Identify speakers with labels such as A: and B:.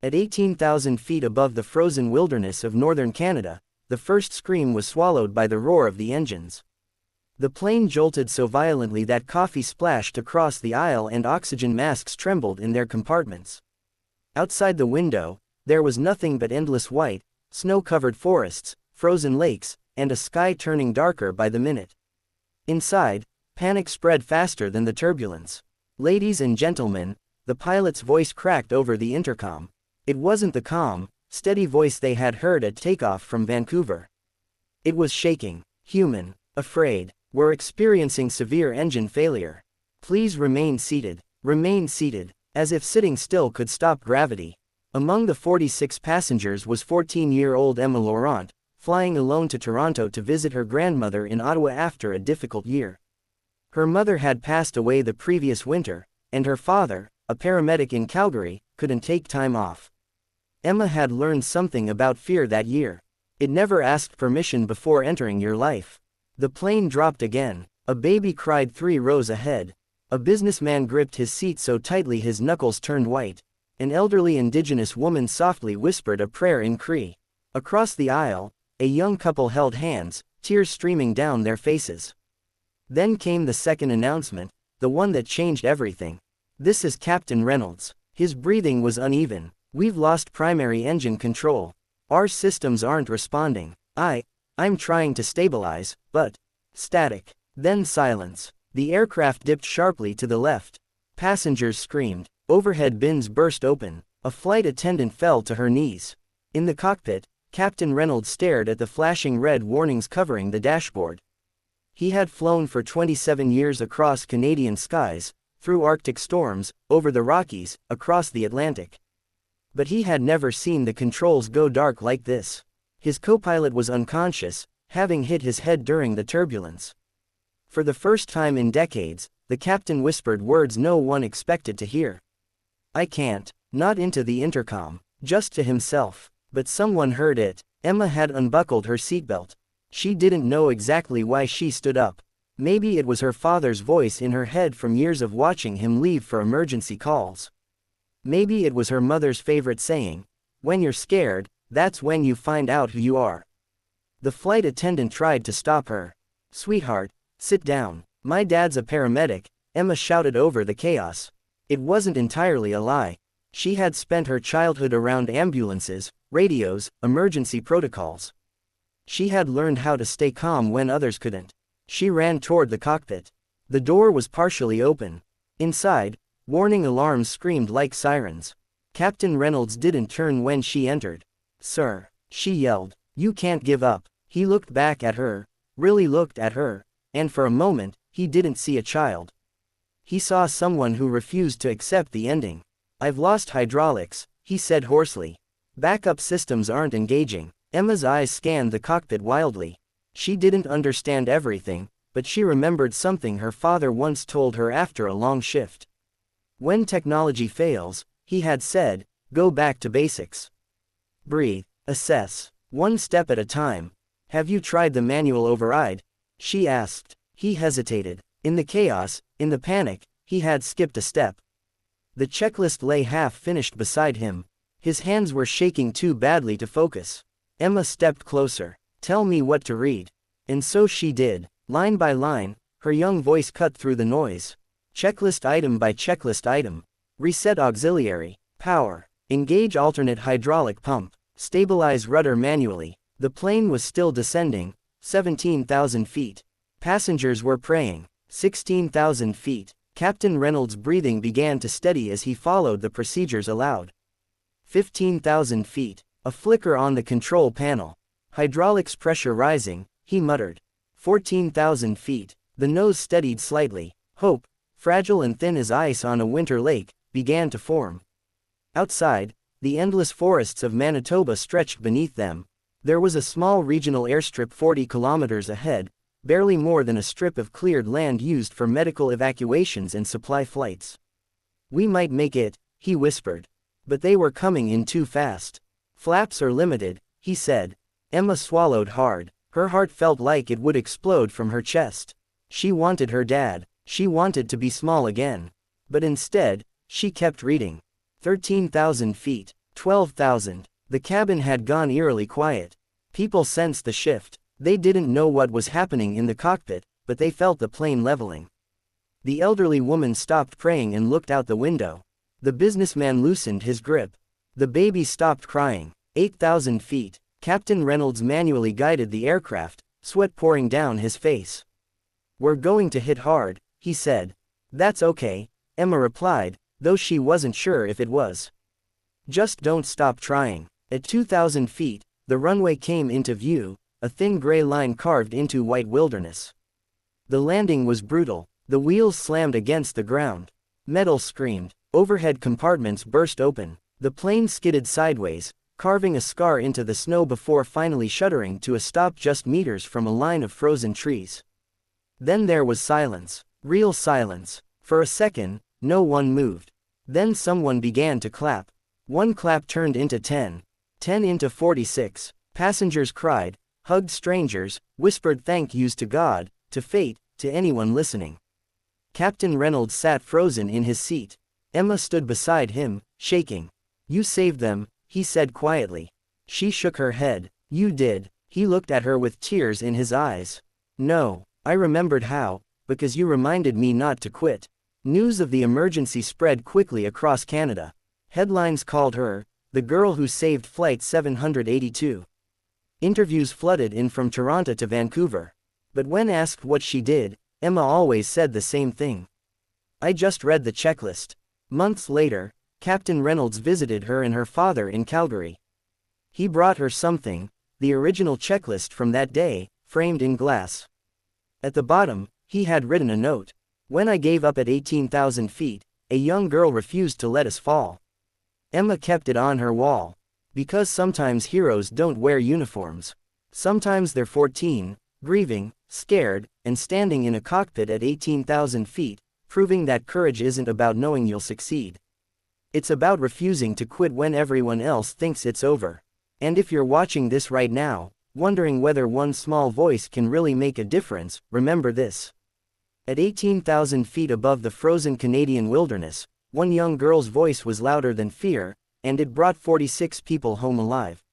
A: At 18,000 feet above the frozen wilderness of northern Canada, the first scream was swallowed by the roar of the engines. The plane jolted so violently that coffee splashed across the aisle and oxygen masks trembled in their compartments. Outside the window, there was nothing but endless white, snow-covered forests, frozen lakes, and a sky turning darker by the minute. Inside, panic spread faster than the turbulence. "Ladies and gentlemen," the pilot's voice cracked over the intercom. It wasn't the calm, steady voice they had heard at takeoff from Vancouver. It was shaking, human, afraid. "We're experiencing severe engine failure. Please remain seated." Remain seated, as if sitting still could stop gravity. Among the 46 passengers was 14-year-old Emma Laurent, flying alone to Toronto to visit her grandmother in Ottawa after a difficult year. Her mother had passed away the previous winter, and her father, a paramedic in Calgary, couldn't take time off. Emma had learned something about fear that year. It never asked permission before entering your life. The plane dropped again. A baby cried 3 rows ahead. A businessman gripped his seat so tightly his knuckles turned white. An elderly Indigenous woman softly whispered a prayer in Cree. Across the aisle, a young couple held hands, tears streaming down their faces. Then came the second announcement, the one that changed everything. "This is Captain Reynolds." His breathing was uneven. "We've lost primary engine control. Our systems aren't responding. I'm trying to stabilize, but..." Static. Then silence. The aircraft dipped sharply to the left. Passengers screamed. Overhead bins burst open. A flight attendant fell to her knees. In the cockpit, Captain Reynolds stared at the flashing red warnings covering the dashboard. He had flown for 27 years across Canadian skies, through Arctic storms, over the Rockies, across the Atlantic. But he had never seen the controls go dark like this. His co-pilot was unconscious, having hit his head during the turbulence. For the first time in decades, the captain whispered words no one expected to hear. "I can't." Not into the intercom, just to himself. But someone heard it. Emma had unbuckled her seatbelt. She didn't know exactly why she stood up. Maybe it was her father's voice in her head from years of watching him leave for emergency calls. Maybe it was her mother's favorite saying, "When you're scared, that's when you find out who you are." The flight attendant tried to stop her. "Sweetheart, sit down. My dad's a paramedic," Emma shouted over the chaos. It wasn't entirely a lie. She had spent her childhood around ambulances, radios, emergency protocols. She had learned how to stay calm when others couldn't. She ran toward the cockpit. The door was partially open. Inside, warning alarms screamed like sirens. Captain Reynolds didn't turn when she entered. "Sir," she yelled, "you can't give up." He looked back at her, really looked at her, and for a moment, he didn't see a child. He saw someone who refused to accept the ending. "I've lost hydraulics," he said hoarsely. "Backup systems aren't engaging." Emma's eyes scanned the cockpit wildly. She didn't understand everything, but she remembered something her father once told her after a long shift. When technology fails, he had said, go back to basics. Breathe, assess, one step at a time. "Have you tried the manual override?" she asked. He hesitated. In the chaos, in the panic, he had skipped a step. The checklist lay half finished beside him. His hands were shaking too badly to focus. Emma stepped closer. "Tell me what to read." And so she did. Line by line, her young voice cut through the noise. Checklist item by checklist item. Reset auxiliary. Power. Engage alternate hydraulic pump. Stabilize rudder manually. The plane was still descending. 17,000 feet. Passengers were praying. 16,000 feet. Captain Reynolds' breathing began to steady as he followed the procedures aloud. 15,000 feet. A flicker on the control panel. Hydraulics pressure rising, he muttered. 14,000 feet. The nose steadied slightly. Hope, fragile and thin as ice on a winter lake, began to form. Outside, the endless forests of Manitoba stretched beneath them. There was a small regional airstrip 40 kilometers ahead, barely more than a strip of cleared land used for medical evacuations and supply flights. "We might make it," he whispered. But they were coming in too fast. "Flaps are limited," he said. Emma swallowed hard. Her heart felt like it would explode from her chest. She wanted her dad. She wanted to be small again. But instead, she kept reading. 13,000 feet. 12,000. The cabin had gone eerily quiet. People sensed the shift. They didn't know what was happening in the cockpit, but they felt the plane leveling. The elderly woman stopped praying and looked out the window. The businessman loosened his grip. The baby stopped crying. 8,000 feet. Captain Reynolds manually guided the aircraft, sweat pouring down his face. "We're going to hit hard," he said. "That's okay," Emma replied, though she wasn't sure if it was. "Just don't stop trying." At 2,000 feet, the runway came into view, a thin gray line carved into white wilderness. The landing was brutal. The wheels slammed against the ground. Metal screamed. Overhead compartments burst open. The plane skidded sideways, carving a scar into the snow before finally shuddering to a stop just meters from a line of frozen trees. Then there was silence. Real silence. For a second, no one moved. Then someone began to clap. One clap turned into 10. 10 into 46. Passengers cried, hugged strangers, whispered thank yous to God, to fate, to anyone listening. Captain Reynolds sat frozen in his seat. Emma stood beside him, shaking. "You saved them," he said quietly. She shook her head. "You did." He looked at her with tears in his eyes. "No, I remembered how, because you reminded me not to quit." News of the emergency spread quickly across Canada. Headlines called her, "the girl who saved Flight 782." Interviews flooded in from Toronto to Vancouver. But when asked what she did, Emma always said the same thing. "I just read the checklist." Months later, Captain Reynolds visited her and her father in Calgary. He brought her something, the original checklist from that day, framed in glass. At the bottom, he had written a note. "When I gave up at 18,000 feet, a young girl refused to let us fall." Emma kept it on her wall. Because sometimes heroes don't wear uniforms. Sometimes they're 14, grieving, scared, and standing in a cockpit at 18,000 feet, proving that courage isn't about knowing you'll succeed. It's about refusing to quit when everyone else thinks it's over. And if you're watching this right now, wondering whether one small voice can really make a difference, remember this. At 18,000 feet above the frozen Canadian wilderness, one young girl's voice was louder than fear, and it brought 46 people home alive.